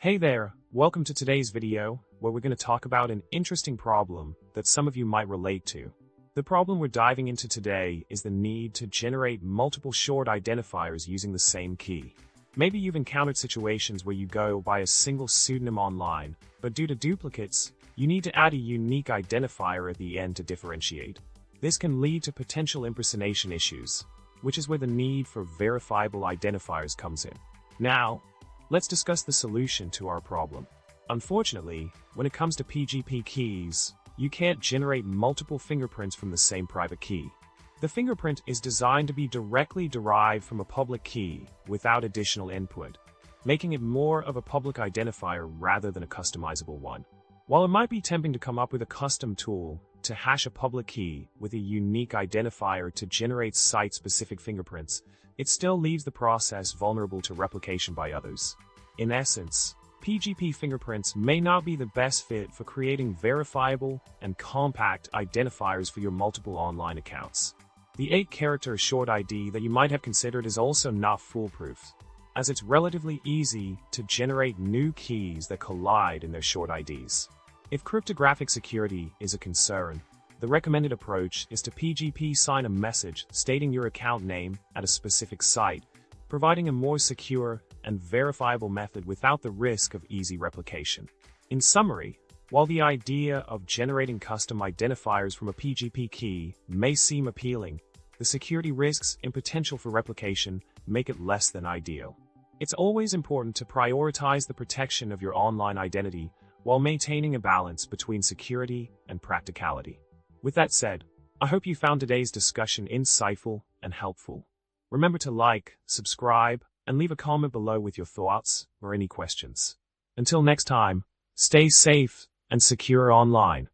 Hey there, welcome to today's video, where we're going to talk about an interesting problem that some of you might relate to. The problem we're diving into today is the need to generate multiple short identifiers using the same key. Maybe you've encountered situations where you go by a single pseudonym online, but due to duplicates, you need to add a unique identifier at the end to differentiate. This can lead to potential impersonation issues, which is where the need for verifiable identifiers comes in. Now, let's discuss the solution to our problem. Unfortunately, when it comes to PGP keys, you can't generate multiple fingerprints from the same private key. The fingerprint is designed to be directly derived from a public key without additional input, making it more of a public identifier rather than a customizable one. While it might be tempting to come up with a custom tool to hash a public key with a unique identifier to generate site-specific fingerprints, it still leaves the process vulnerable to replication by others. In essence, PGP fingerprints may not be the best fit for creating verifiable and compact identifiers for your multiple online accounts. The 8-character short ID that you might have considered is also not foolproof, as it's relatively easy to generate new keys that collide in their short IDs. If cryptographic security is a concern, the recommended approach is to PGP sign a message stating your account name at a specific site, providing a more secure and verifiable method without the risk of easy replication. In summary, while the idea of generating custom identifiers from a PGP key may seem appealing, the security risks and potential for replication make it less than ideal. It's always important to prioritize the protection of your online identity while maintaining a balance between security and practicality. With that said, I hope you found today's discussion insightful and helpful. Remember to like, subscribe, and leave a comment below with your thoughts or any questions. Until next time, stay safe and secure online.